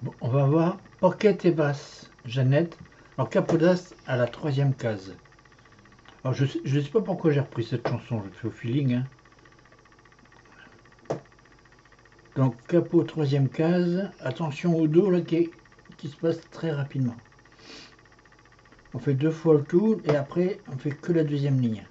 Bon, on va voir Pocket et basse, Jeannette. Alors Capodas à la 3e case. Alors je sais pas pourquoi j'ai repris cette chanson, je le fais au feeling. Hein. Donc Capo 3e case, attention au Do là qui se passe très rapidement. On fait 2 fois le tour et après on fait que la 2e ligne.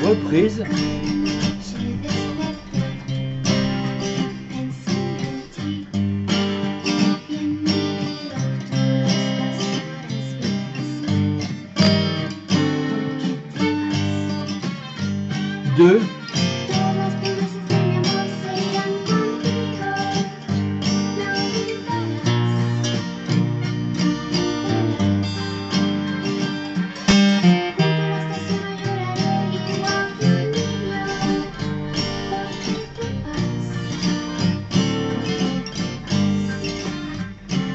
Reprise. Deux.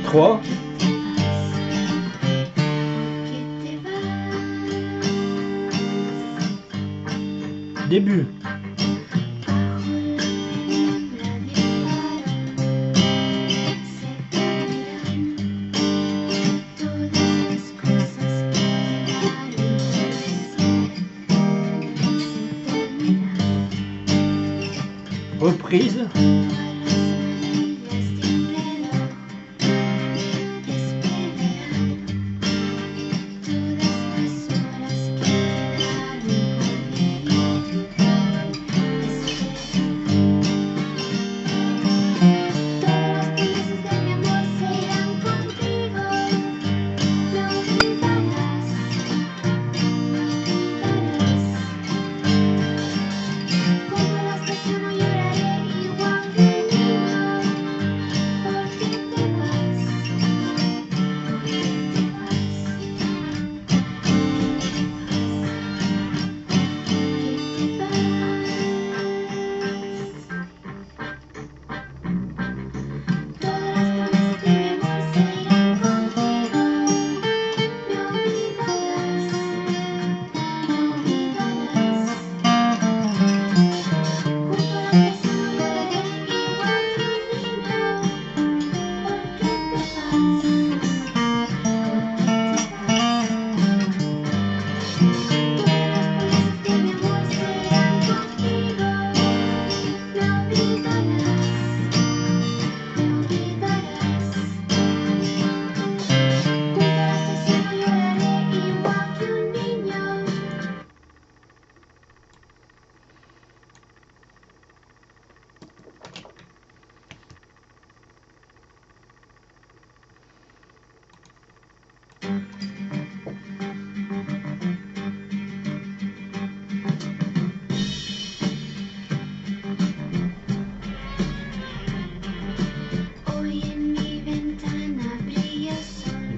Trois. Début. Reprise.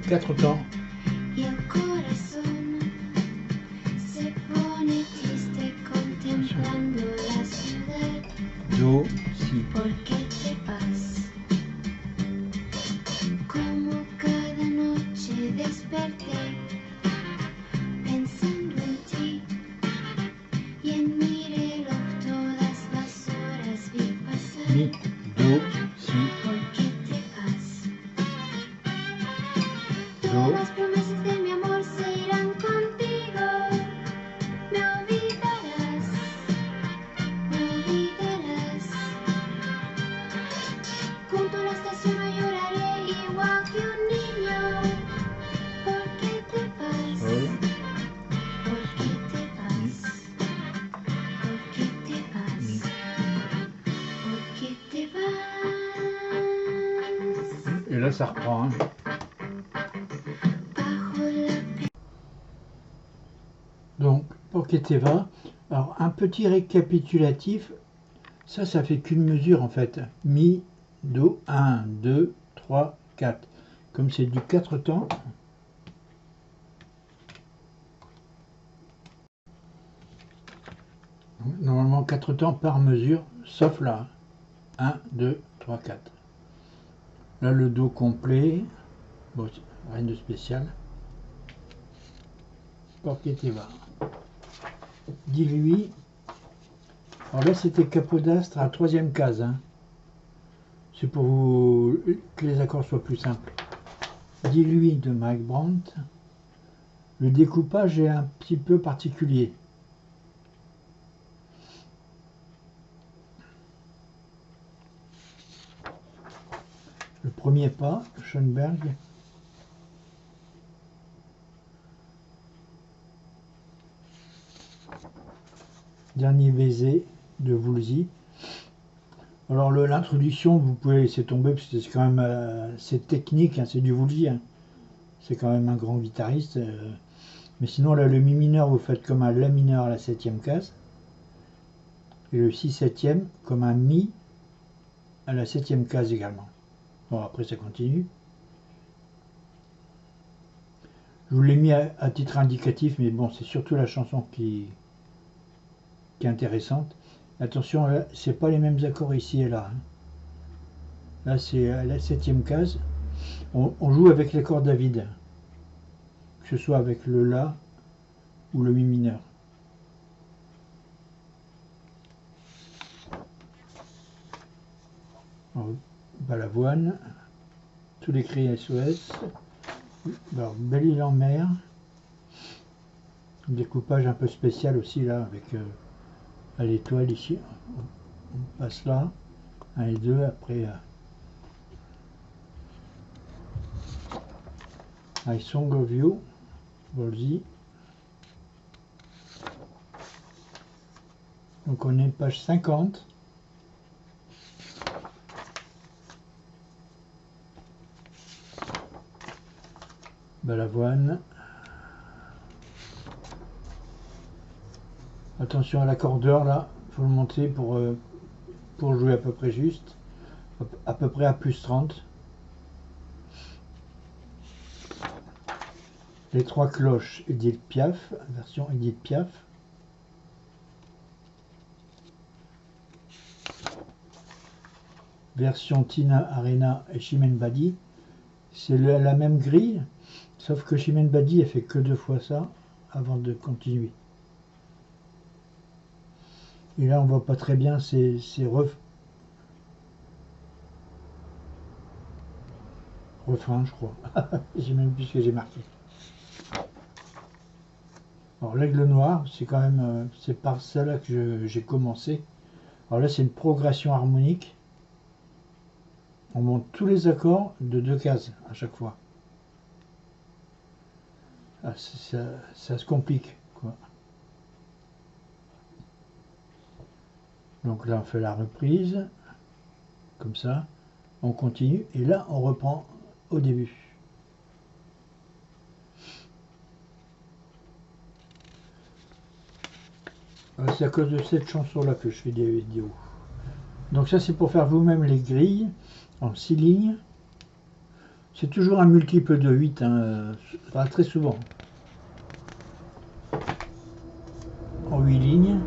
Quatre temps. Do, si. Mi, do, si. Do. Las promesas de mi amor se irán contigo. Me olvidarás, me olvidarás. Junto a la estación no lloraré igual que un niño. ¿Por qué te vas? ¿Por qué te vas? ¿Por qué te vas? ¿Por qué te vas? Et là ça reprend. Hein. Donc, Pocket et va. Alors, un petit récapitulatif. Ça fait qu'une mesure en fait. Mi, Do, 1, 2, 3, 4. Comme c'est du 4 temps, normalement 4 temps par mesure, sauf là. 1, 2, 3, 4. Là, le Do complet. Bon, rien de spécial. Porquete va. Dis-lui. Alors là, c'était Capodastre à troisième case. Hein. C'est pour vous, que les accords soient plus simples. Dis-lui de Mike Brandt. Le découpage est un petit peu particulier. Le premier pas, Schoenberg. Dernier baiser de Woolsey. Alors l'introduction, vous pouvez laisser tomber parce que c'est quand même c'est technique, hein, c'est du Woolsey. Hein. C'est quand même un grand guitariste. Mais sinon là, le mi mineur, vous faites comme un la mineur à la 7e case. Et le si 7e comme un mi à la 7e case également. Bon, après ça continue. Je vous l'ai mis à titre indicatif, mais bon, c'est surtout la chanson qui est intéressante. Attention, c'est pas les mêmes accords ici et là. Hein. Là, c'est à la 7e case. On joue avec l'accord David, que ce soit avec le La ou le Mi mineur. Balavoine, tous les cris SOS. Alors, Belle Île en mer. Un découpage un peu spécial aussi là, avec à l'étoile ici. On passe là, 1 et 2, après I Song of You, Woolsey. Donc on est page 50. Balavoine. Attention à l'accordeur là, il faut le monter pour jouer à peu près juste, à peu près à plus 30. Les trois cloches, Edith Piaf, version Edith Piaf. Version Tina Arena et Chimène Badi. C'est la même grille, sauf que Chimène Badi elle fait que 2 fois ça avant de continuer. Et là on voit pas très bien ces refrains, je crois. J'ai même plus ce que j'ai marqué. Alors l'aigle noir, c'est quand même, c'est par celle-là que j'ai commencé. Alors là c'est une progression harmonique. On monte tous les accords de 2 cases à chaque fois. Ah, ça se complique, quoi. Donc là on fait la reprise, comme ça. On continue et là on reprend au début. C'est à cause de cette chanson-là que je fais des vidéos. Donc ça c'est pour faire vous-même les grilles en 6 lignes. C'est toujours un multiple de 8, hein, pas très souvent. En 8 lignes,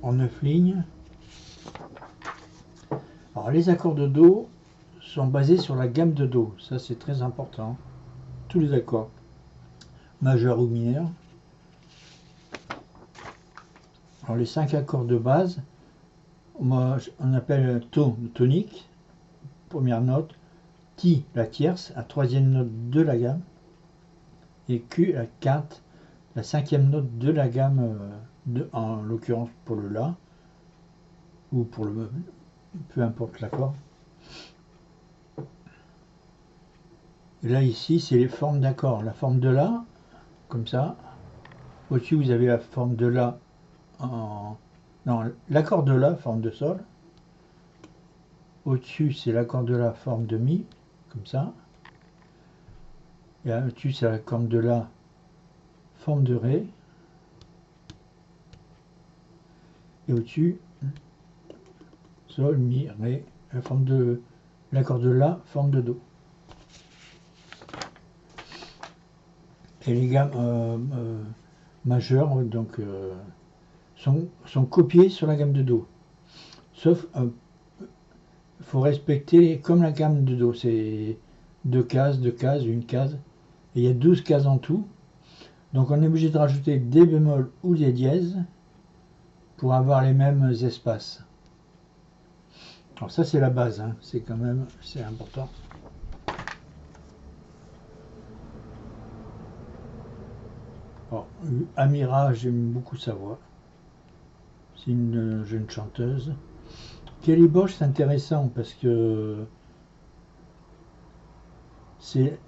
en 9 lignes. Alors les accords de Do sont basés sur la gamme de Do, ça c'est très important. Tous les accords, majeurs ou mineurs. Alors les 5 accords de base, on appelle To tonique, première note, Ti la tierce, la troisième note de la gamme, et Q la quinte, la 5e note de la gamme, en l'occurrence pour le La, ou pour le peu importe l'accord. Et là ici c'est les formes d'accords. La forme de La, comme ça. Au-dessus vous avez la forme de La non, l'accord de La, forme de Sol. Au-dessus c'est l'accord de La, forme de Mi, comme ça. Et au-dessus c'est l'accord de La, forme de Ré. Et au-dessus sol, mi, ré, la forme de l'accord de la, forme de do. Et les gammes majeures donc sont copiées sur la gamme de do. Sauf faut respecter comme la gamme de do, c'est 2 cases, une case, et il y a 12 cases en tout. Donc on est obligé de rajouter des bémols ou des dièses pour avoir les mêmes espaces. Alors ça c'est la base, hein. C'est quand même, c'est important. Alors, Amira, j'aime beaucoup sa voix. C'est une jeune chanteuse. Kelly Bosch, c'est intéressant parce que c'est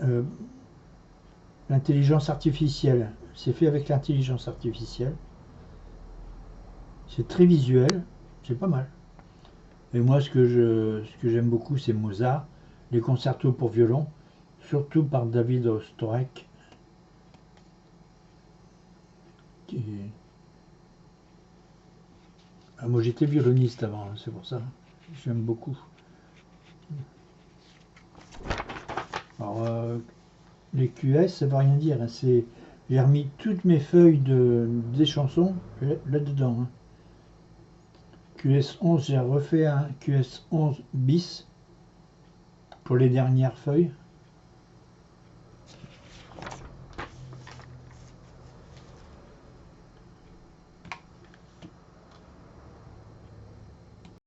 l'intelligence artificielle. C'est fait avec l'intelligence artificielle. C'est très visuel. C'est pas mal. Et moi, ce que j'aime beaucoup, c'est Mozart, les concertos pour violon, surtout par David Ostrowek. Ah, moi, j'étais violoniste avant, hein, c'est pour ça. J'aime beaucoup. Alors, les QS, ça ne veut rien dire. Hein, j'ai remis toutes mes feuilles des chansons là-dedans. Hein. QS11, j'ai refait un QS11 bis pour les dernières feuilles.